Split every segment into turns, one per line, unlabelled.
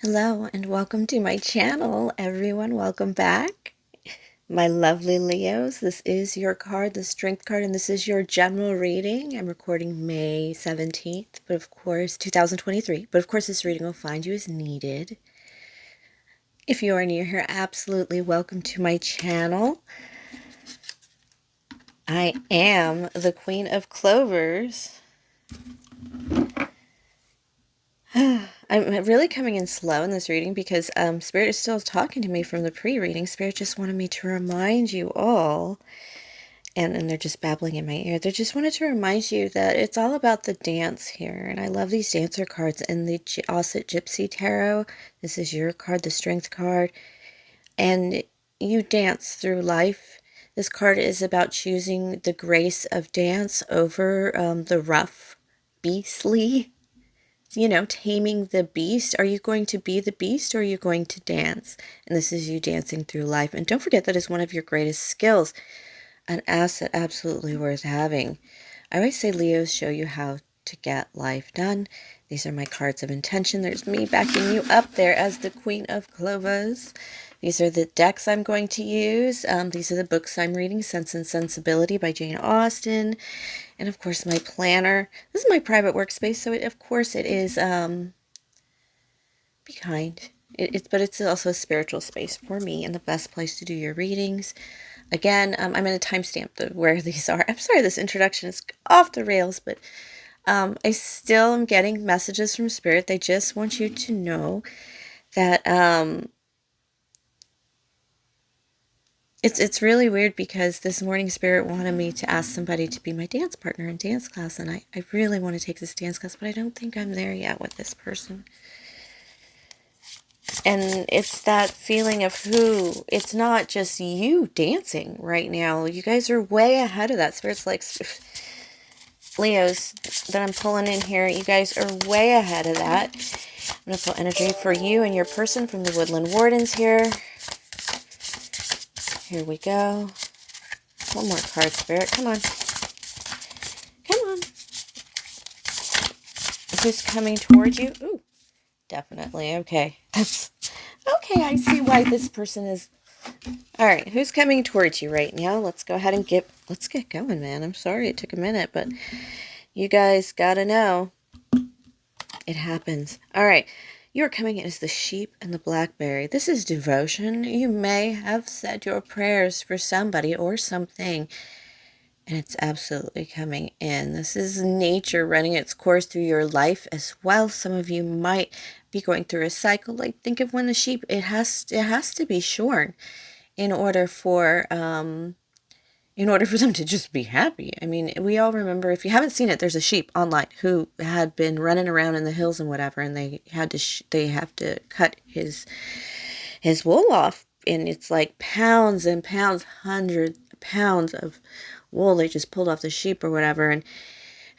Hello and welcome to my channel, everyone. Welcome back, my lovely Leos. This is your card, the Strength card, and this is your general reading. I'm recording May 17th, but of course, 2023. But of course, this reading will find you as needed. If you are new here, absolutely welcome to my channel. I am the Queen of Clovers. I'm really coming in slow in this reading because Spirit is still talking to me from the pre-reading. Spirit just wanted me to remind you all, and they're just babbling in my ear. They just wanted to remind you that it's all about the dance here. And I love these dancer cards in the Osset Gypsy Tarot. This is your card, the Strength card. And you dance through life. This card is about choosing the grace of dance over the rough, beastly. You know, taming the beast. Are you going to be the beast or are you going to dance? And this is you dancing through life. And don't forget that is one of your greatest skills, an asset absolutely worth having. I always say Leos show you how to get life done. These are my cards of intention. There's me backing you up there as the Queen of Clovers. These are the decks I'm going to use. These are the books I'm reading, Sense and Sensibility by Jane Austen. And of course my planner. This is my private workspace, so of course it is, be kind. But it's also a spiritual space for me and the best place to do your readings. Again, I'm going to timestamp where these are. I'm sorry this introduction is off the rails, but I still am getting messages from Spirit. They just want you to know that it's really weird because this morning Spirit wanted me to ask somebody to be my dance partner in dance class, and I really want to take this dance class, but I don't think I'm there yet with this person. And it's that feeling of who, it's not just you dancing right now. You guys are way ahead of that. Spirit's like, Leos that I'm pulling in here, you guys are way ahead of that. I'm going to pull energy for you and your person from the Woodland Wardens here. Here we go. One more card, Spirit. Come on. Come on. Who's coming towards you? Ooh, definitely. Okay. That's okay. I see why this person is. All right. Who's coming towards you right now? Let's go ahead and let's get going, man. I'm sorry it took a minute, but you guys got to know it happens. All right. You are coming in as the sheep and the blackberry. This is devotion. You may have said your prayers for somebody or something, and it's absolutely coming in. This is nature running its course through your life as well. Some of you might be going through a cycle. Like, think of when the sheep, it has to be shorn in order for them to just be happy. I mean, we all remember, if you haven't seen it, there's a sheep online who had been running around in the hills and whatever, and they have to cut his wool off, and it's like pounds and pounds, 100 pounds of wool they just pulled off the sheep or whatever, and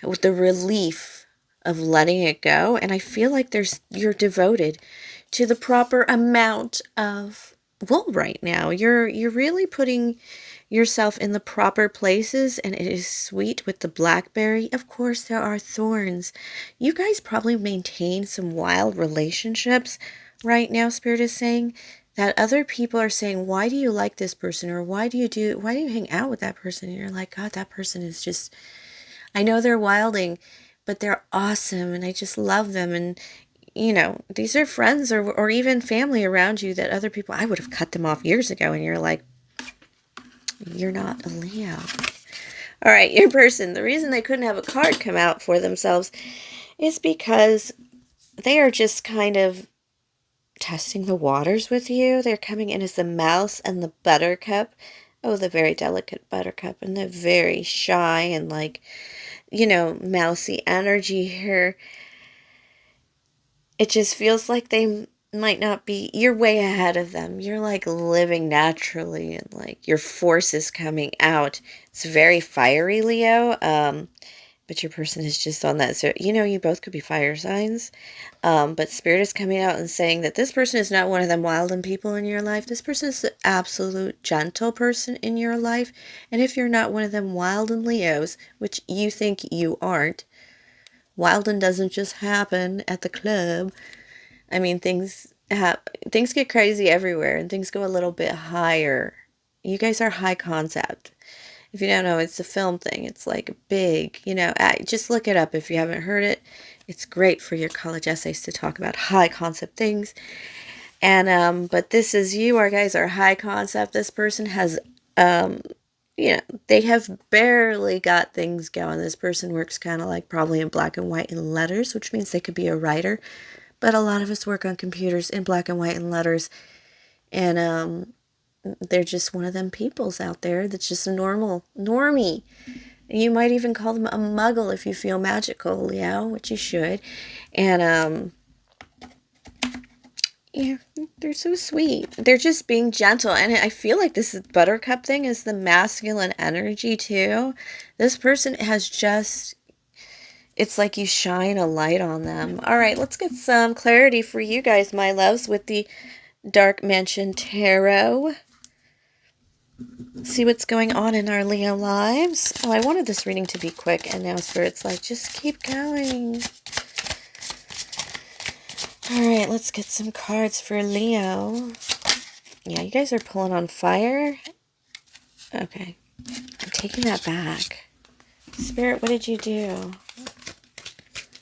with the relief of letting it go. And I feel like you're devoted to the proper amount of wool right now. You're really putting yourself in the proper places, and it is sweet with the blackberry. Of course, there are thorns. You guys probably maintain some wild relationships right now, Spirit is saying, that other people are saying, why do you like this person? Or why do you hang out with that person? And you're like, God, that person is just, I know they're wilding, but they're awesome, and I just love them. And you know, these are friends or even family around you that other people, I would have cut them off years ago, and you're like, you're not a Leo. All right, your person, the reason they couldn't have a card come out for themselves is because they are just kind of testing the waters with you. They're coming in as the mouse and the buttercup. Oh, the very delicate buttercup and the very shy and, like, you know, mousy energy here. It just feels like they might not be, you're way ahead of them. You're like living naturally, and like your force is coming out. It's very fiery, Leo. But your person is just on that. So, you know, you both could be fire signs. But Spirit is coming out and saying that this person is not one of them wild and people in your life. This person is the absolute gentle person in your life. And if you're not one of them wild and Leos, which you think you aren't, wild and doesn't just happen at the club. I mean, things things get crazy everywhere and things go a little bit higher. You guys are high concept. If you don't know, it's a film thing. It's like big, just look it up if you haven't heard it. It's great for your college essays to talk about high concept things. And but this is you, our guys are high concept. This person has they have barely got things going. This person works kind of like probably in black and white and letters, which means they could be a writer. But a lot of us work on computers in black and white and letters. And they're just one of them peoples out there that's just a normie. You might even call them a muggle if you feel magical, Leo, which you should. And yeah, they're so sweet. They're just being gentle. And I feel like this buttercup thing is the masculine energy too. This person has just, it's like you shine a light on them. All right, let's get some clarity for you guys, my loves, with the Dark Mansion Tarot. See what's going on in our Leo lives. Oh, I wanted this reading to be quick, and now Spirit's like, just keep going. Alright, let's get some cards for Leo. Yeah, you guys are pulling on fire. Okay. I'm taking that back. Spirit, what did you do?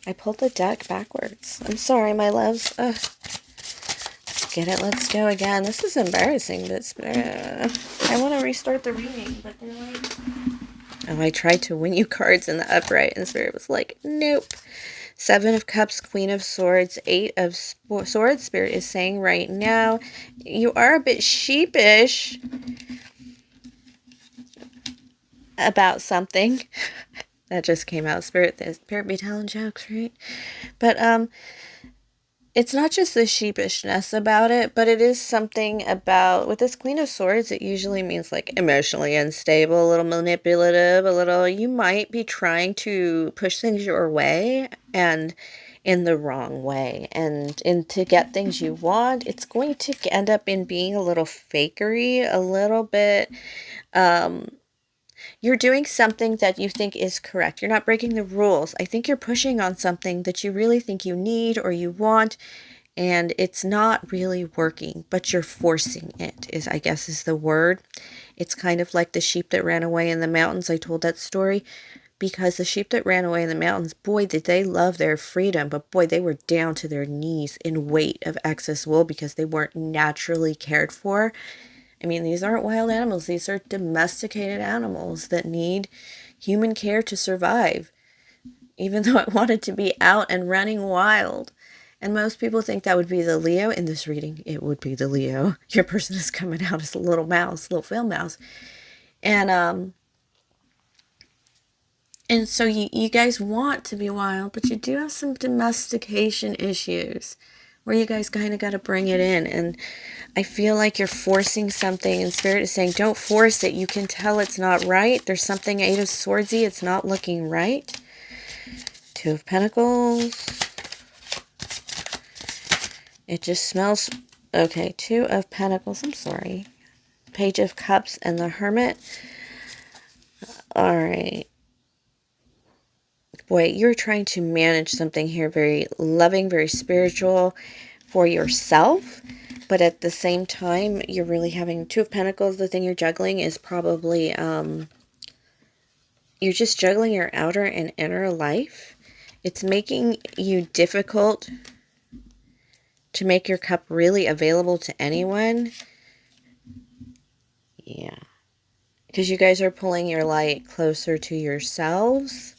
I pulled the deck backwards. I'm sorry, my loves. Ugh. Let's get it. Let's go again. This is embarrassing, but Spirit... I want to restart the reading, but they're like... Oh, I tried to win you cards in the upright, and Spirit was like, nope. Seven of Cups, Queen of Swords, Eight of Swords. Spirit is saying right now, you are a bit sheepish about something. That just came out. Spirit be telling jokes, right? But it's not just the sheepishness about it, but it is something about, with this Queen of Swords, it usually means like emotionally unstable, a little manipulative, a little, you might be trying to push things your way and in the wrong way. And to get things you want, it's going to end up in being a little fakery, a little bit, you're doing something that you think is correct. You're not breaking the rules. I think you're pushing on something that you really think you need or you want, and it's not really working, but you're forcing it, I guess is the word. It's kind of like the sheep that ran away in the mountains. I told that story because the sheep that ran away in the mountains, boy, did they love their freedom, but boy, they were down to their knees in weight of excess wool because they weren't naturally cared for. I mean, these aren't wild animals. These are domesticated animals that need human care to survive, even though I wanted to be out and running wild. And most people think that would be the Leo. In this reading, it would be the Leo. Your person is coming out as a little mouse, little field mouse. And so you guys want to be wild, but you do have some domestication issues where you guys kind of got to bring it in. And I feel like you're forcing something, and Spirit is saying, don't force it. You can tell it's not right. There's something Eight of Swordsy. It's not looking right. Two of Pentacles. It just smells... Okay, Two of Pentacles. I'm sorry. Page of Cups and the Hermit. All right. Boy, you're trying to manage something here very loving, very spiritual for yourself. But at the same time, you're really having Two of Pentacles. The thing you're juggling is probably, you're just juggling your outer and inner life. It's making you difficult to make your cup really available to anyone. Yeah. Because you guys are pulling your light closer to yourselves.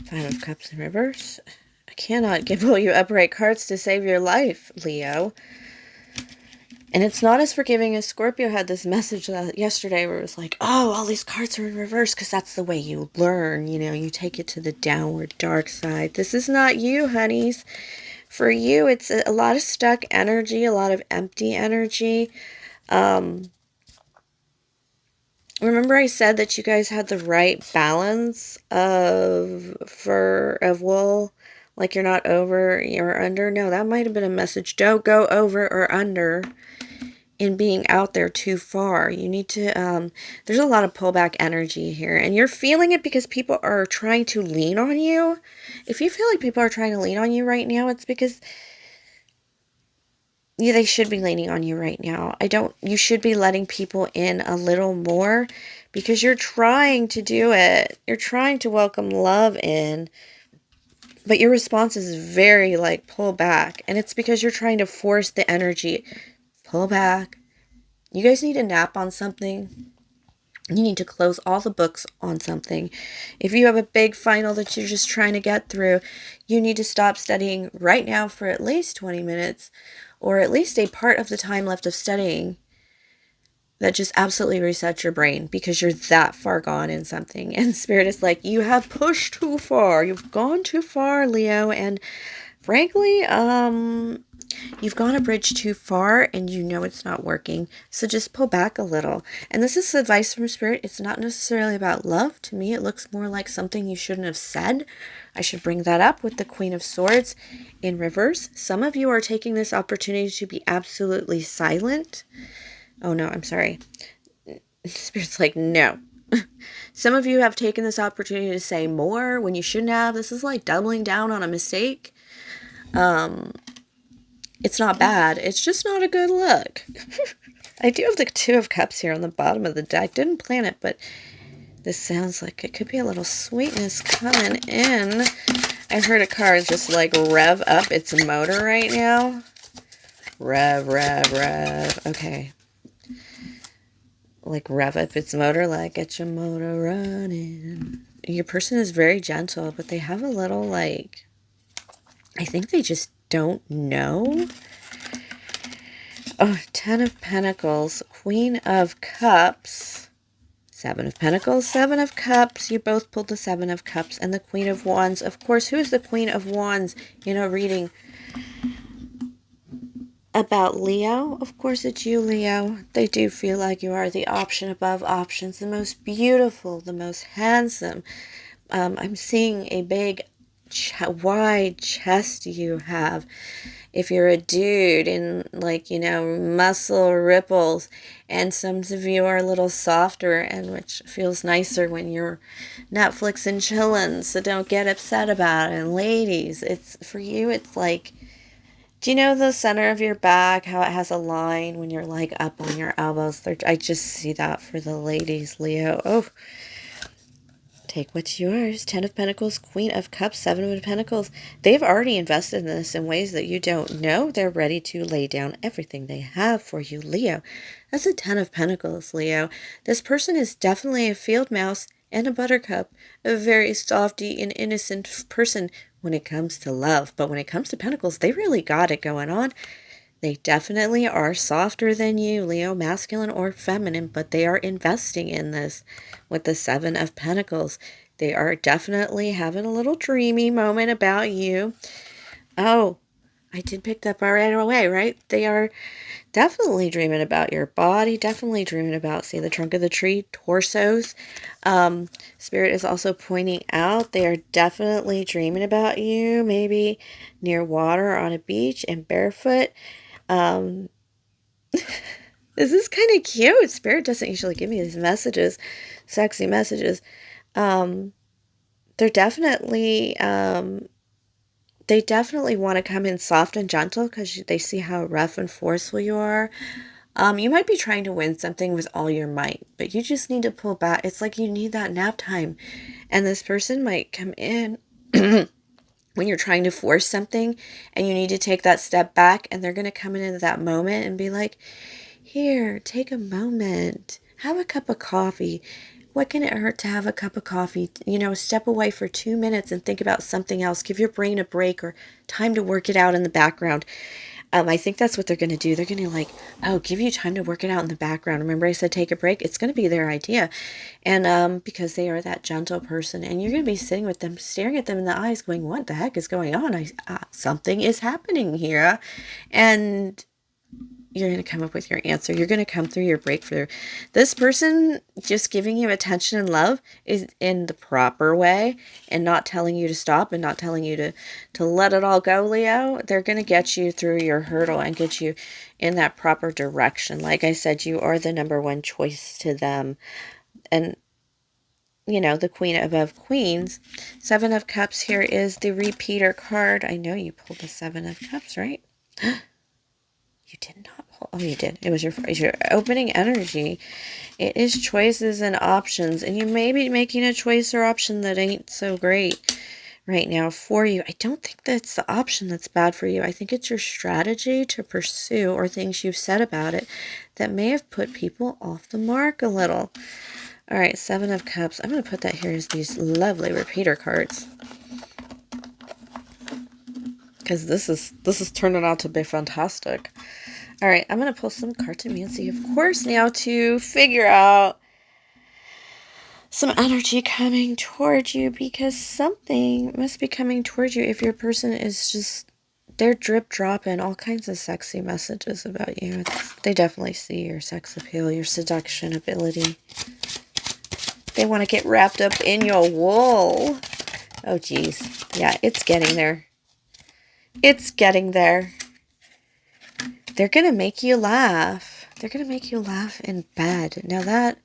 Five of Cups in reverse. I cannot give all you upright cards to save your life, Leo. And it's not as forgiving as Scorpio had this message yesterday where it was like, oh, all these cards are in reverse because that's the way you learn. You know, you take it to the downward dark side. This is not you, honeys. For you, it's a lot of stuck energy, a lot of empty energy. Remember I said that you guys had the right balance of fur, of wool? Like you're not over or under? No, that might have been a message. Don't go over or under in being out there too far. You need to, there's a lot of pullback energy here. And you're feeling it because people are trying to lean on you. If you feel like people are trying to lean on you right now, it's because Yeah, they should be leaning on you right now. You should be letting people in a little more because you're trying to do it. You're trying to welcome love in, but your response is very like pull back. And it's because you're trying to force the energy. Pull back. You guys need a nap on something. You need to close all the books on something. If you have a big final that you're just trying to get through, you need to stop studying right now for at least 20 minutes or at least a part of the time left of studying that just absolutely resets your brain because you're that far gone in something. And Spirit is like, you have pushed too far. You've gone too far, Leo. And frankly, you've gone a bridge too far and you know it's not working. So just pull back a little. And this is advice from Spirit. It's not necessarily about love. To me, it looks more like something you shouldn't have said. I should bring that up with the Queen of Swords in reverse. Some of you are taking this opportunity to be absolutely silent. Oh no, I'm sorry. Spirit's like, no. Some of you have taken this opportunity to say more when you shouldn't have. This is like doubling down on a mistake. It's not bad. It's just not a good look. I do have the Two of Cups here on the bottom of the deck. Didn't plan it, but this sounds like it could be a little sweetness coming in. I heard a car just like rev up its motor right now. Rev, rev, rev. Okay. Like rev up its motor, like get your motor running. Your person is very gentle, but they have a little like, I think they just don't know. Oh, Ten of Pentacles, Queen of Cups, Seven of Pentacles, Seven of Cups. You both pulled the Seven of Cups and the Queen of Wands. Of course, who is the Queen of Wands in a reading about Leo? Of course, it's you, Leo. They do feel like you are the option above options, the most beautiful, the most handsome. I'm seeing a big, wide chest you have. If you're a dude in like, you know, muscle ripples, and some of you are a little softer, and which feels nicer when you're Netflix and chillin', so don't get upset about it. And ladies, it's for you, it's like, do you know the center of your back, how it has a line when you're like up on your elbows? I just see that for the ladies, Leo. Oh, take what's yours. Ten of Pentacles, Queen of Cups, Seven of Pentacles. They've already invested in this in ways that you don't know. They're ready to lay down everything they have for you, Leo. That's a Ten of Pentacles, Leo. This person is definitely a field mouse and a buttercup. A very softy and innocent person when it comes to love. But when it comes to Pentacles, they really got it going on. They definitely are softer than you, Leo, masculine or feminine, but they are investing in this with the Seven of Pentacles. They are definitely having a little dreamy moment about you. Oh, I did pick that up right away, right? They are definitely dreaming about your body, definitely dreaming about, see, the trunk of the tree, torsos. Spirit is also pointing out they are definitely dreaming about you, maybe near water on a beach and barefoot. Um, this is kind of cute. Spirit doesn't usually give me these messages, sexy messages. Um, they're definitely, they definitely want to come in soft and gentle because they see how rough and forceful you are. You might be trying to win something with all your might, but you just need to pull back. It's like you need that nap time. And this person might come in when you're trying to force something and you need to take that step back, and they're going to come into that moment and be like, here, take a moment, have a cup of coffee. What can it hurt to have a cup of coffee? You know, step away for 2 minutes and think about something else. Give your brain a break or time to work it out in the background. I think that's what they're going to do. They're going to like, oh, give you time to work it out in the background. Remember I said take a break? It's going to be their idea. And because they are that gentle person, and you're going to be sitting with them, staring at them in the eyes going, what the heck is going on? Something is happening here. And you're going to come up with your answer. You're going to come through your breakthrough. This person just giving you attention and love is in the proper way and not telling you to stop and not telling you to let it all go, Leo. They're going to get you through your hurdle and get you in that proper direction. Like I said, you are the number one choice to them. And, you know, the Queen above Queens. Seven of Cups here is the repeater card. I know you pulled the Seven of Cups, right? You did not pull. Oh, you did. It was your opening energy. It is choices and options. And you may be making a choice or option that ain't so great right now for you. I don't think that's the option that's bad for you. I think it's your strategy to pursue or things you've said about it that may have put people off the mark a little. All right, Seven of Cups. I'm going to put that here as these lovely repeater cards, because this is turning out to be fantastic. All right, I'm going to pull some Cartomancy, of course, now to figure out some energy coming towards you, because something must be coming towards you if your person is just, they're drip dropping all kinds of sexy messages about you. They definitely see your sex appeal, your seduction ability. They want to get wrapped up in your wool. Oh, geez. Yeah, it's getting there. It's getting there. They're going to make you laugh. They're going to make you laugh in bed. Now that,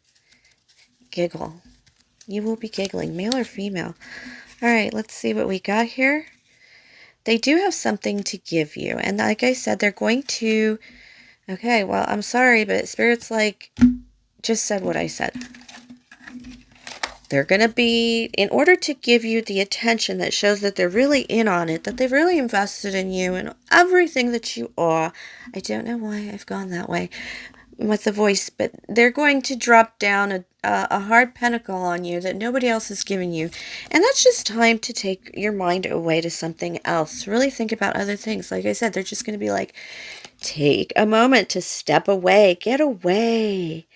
giggle. You will be giggling, male or female. All right, let's see what we got here. They do have something to give you. And like I said, they're going to... Okay, well, I'm sorry, but Spirit's like, just said what I said. They're going to be, in order to give you the attention that shows that they're really in on it, that they've really invested in you and everything that you are. I don't know why I've gone that way with the voice, but they're going to drop down a hard pentacle on you that nobody else is giving you. And that's just time to take your mind away to something else. Really think about other things. Like I said, they're just going to be like, take a moment to step away, get away,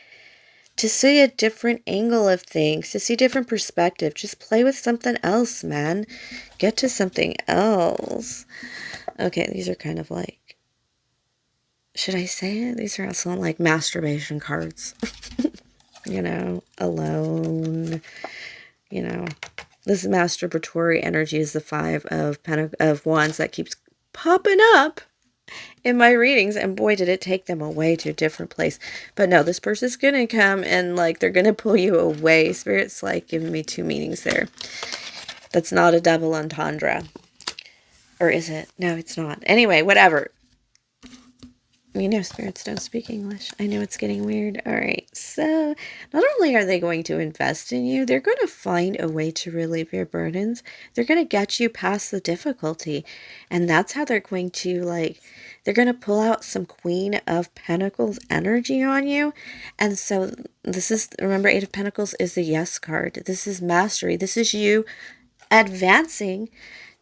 to see a different angle of things, to see a different perspective. Just play with something else, man. Get to something else. Okay, these are kind of like, should I say it? These are also like masturbation cards. You know, alone. You know, this masturbatory energy is the Five of Wands that keeps popping up in my readings, and boy, did it take them away to a different place. But no, this person's gonna come and like they're gonna pull you away. Spirit's like giving me two meanings there. That's not a double entendre, or is it? No, it's not. Anyway, whatever. You know, spirits don't speak English. I know it's getting weird. All right, so not only are they going to invest in you, they're going to find a way to relieve your burdens. They're going to get you past the difficulty. And that's how they're going to, like, they're going to pull out some Queen of Pentacles energy on you. And so this is, remember, Eight of Pentacles is the yes card. This is mastery. This is you advancing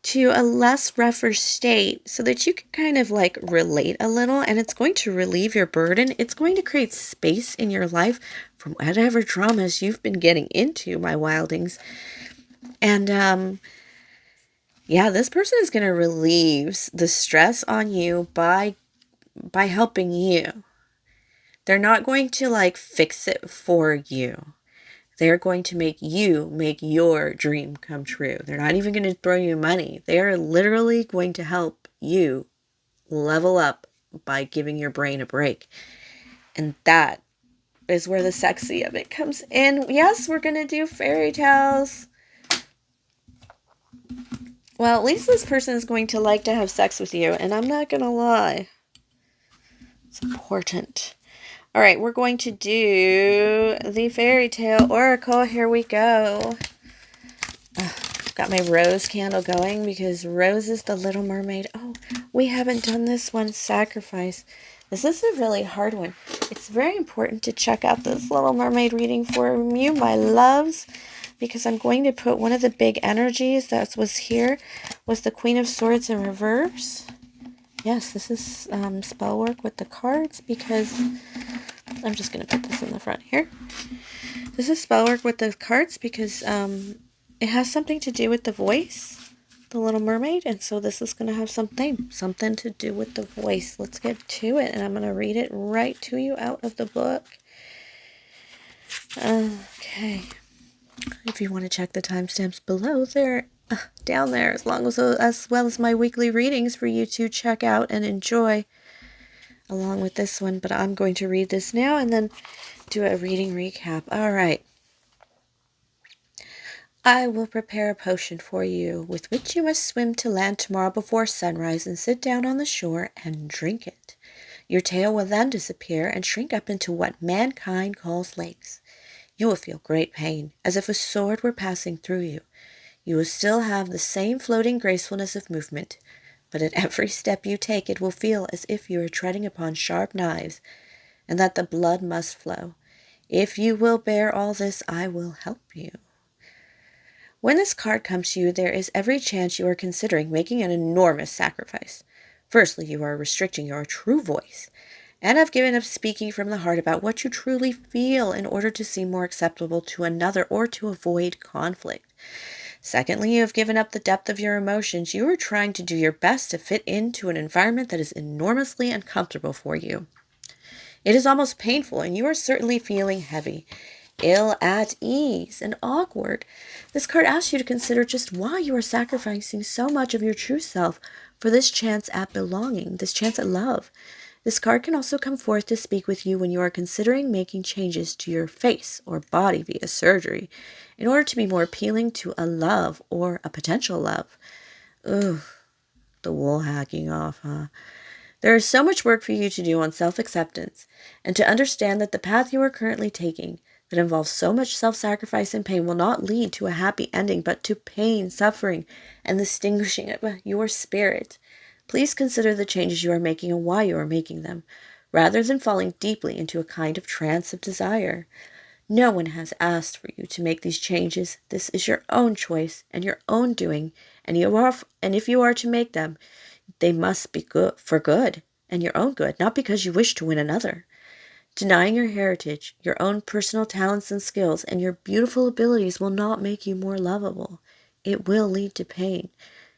to a less rougher state so that you can kind of like relate a little, and it's going to relieve your burden. It's going to create space in your life from whatever dramas you've been getting into, my wildings. And yeah, this person is going to relieve the stress on you by helping you. They're not going to like fix it for you. They're going to make you make your dream come true. They're not even going to throw you money. They are literally going to help you level up by giving your brain a break. And that is where the sexy of it comes in. Yes, we're going to do fairy tales. Well, at least this person is going to like to have sex with you. And I'm not going to lie. It's important. All right, we're going to do the Fairy Tale Oracle. Here we go. Got my rose candle going because Rose is the Little Mermaid. Oh, we haven't done this one, Sacrifice. This is a really hard one. It's very important to check out this Little Mermaid reading for you, my loves, because I'm going to put one of the big energies that was here was the Queen of Swords in reverse. Yes, this is spell work with the cards, because I'm just going to put this in the front here. This is spell work with the cards because it has something to do with the voice, the Little Mermaid, and so this is going to have something to do with the voice. Let's get to it, and I'm going to read it right to you out of the book. Okay. If you want to check the timestamps below, they're down there, as well as my weekly readings for you to check out and enjoy along with this one. But I'm going to read this now and then do a reading recap. All right. I will prepare a potion for you, with which you must swim to land tomorrow before sunrise and sit down on the shore and drink it. Your tail will then disappear and shrink up into what mankind calls legs. You will feel great pain, as if a sword were passing through you. You will still have the same floating gracefulness of movement, but at every step you take it will feel as if you are treading upon sharp knives, and that the blood must flow. If you will bear all this, I will help you. When this card comes to you, there is every chance you are considering making an enormous sacrifice. Firstly, you are restricting your true voice, and have given up speaking from the heart about what you truly feel in order to seem more acceptable to another or to avoid conflict. Secondly, you have given up the depth of your emotions. You are trying to do your best to fit into an environment that is enormously uncomfortable for you. It is almost painful, and you are certainly feeling heavy, ill at ease, and awkward. This card asks you to consider just why you are sacrificing so much of your true self for this chance at belonging, this chance at love. This card can also come forth to speak with you when you are considering making changes to your face or body via surgery in order to be more appealing to a love or a potential love. Ugh, the wool hacking off, huh? There is so much work for you to do on self-acceptance, and to understand that the path you are currently taking that involves so much self-sacrifice and pain will not lead to a happy ending, but to pain, suffering, and the extinguishing of your spirit. Please consider the changes you are making and why you are making them, rather than falling deeply into a kind of trance of desire. No one has asked for you to make these changes. This is your own choice and your own doing, and if you are to make them, they must be good for good and your own good, not because you wish to win another. Denying your heritage, your own personal talents and skills, and your beautiful abilities will not make you more lovable. It will lead to pain,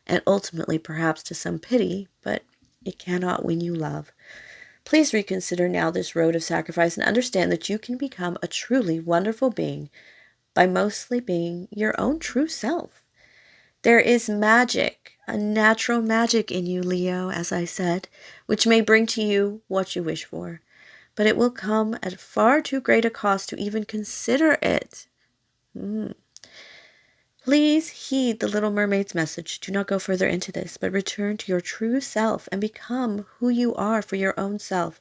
and ultimately perhaps to some pity, but it cannot win you love. Please reconsider now this road of sacrifice and understand that you can become a truly wonderful being by mostly being your own true self. There is magic, a natural magic in you, Leo, as I said, which may bring to you what you wish for, but it will come at far too great a cost to even consider it. Please heed the Little Mermaid's message. Do not go further into this, but return to your true self and become who you are for your own self,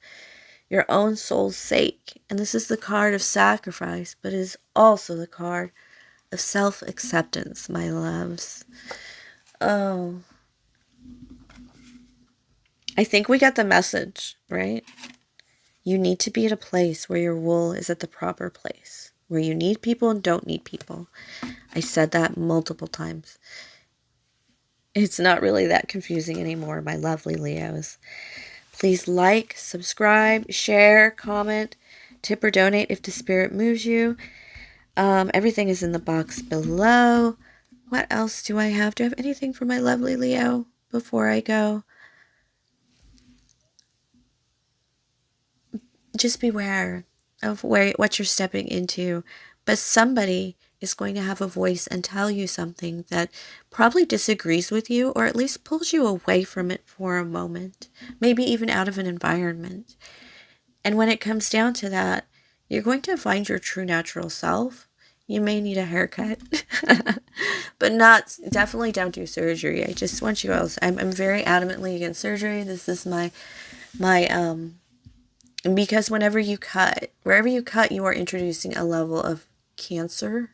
your own soul's sake. And this is the card of sacrifice, but it is also the card of self-acceptance, my loves. Oh, I think we get the message, right? You need to be at a place where your wool is at the proper place, where you need people and don't need people. I said that multiple times. It's not really that confusing anymore, my lovely Leos. Please like, subscribe, share, comment, tip or donate if the spirit moves you. Everything is in the box below. What else do I have? Do I have anything for my lovely Leo before I go? Just beware of what you're stepping into. But somebody is going to have a voice and tell you something that probably disagrees with you, or at least pulls you away from it for a moment, maybe even out of an environment. And when it comes down to that, you're going to find your true natural self. You may need a haircut, but definitely don't do surgery. I just want you all, I'm very adamantly against surgery. This is my because wherever you cut, you are introducing a level of cancer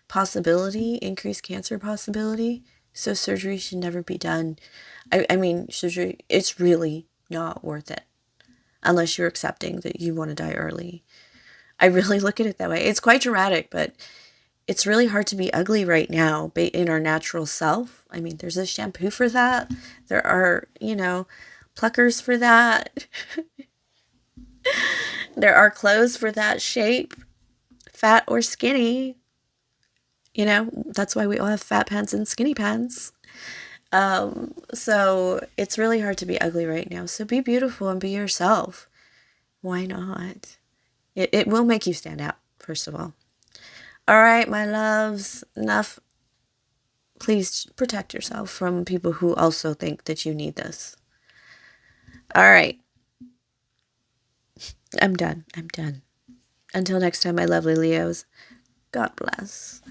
possibility, increased cancer possibility. So surgery should never be done. I mean, surgery, it's really not worth it unless you're accepting that you want to die early. I really look at it that way. It's quite dramatic, but it's really hard to be ugly right now in our natural self. I mean, there's a shampoo for that. There are, pluckers for that. There are clothes for that shape, fat or skinny. That's why we all have fat pants and skinny pants. So it's really hard to be ugly right now. So be beautiful and be yourself. Why not? It will make you stand out, first of all. All right, my loves, enough. Please protect yourself from people who also think that you need this. All right. I'm done. Until next time, my lovely Leos. God bless.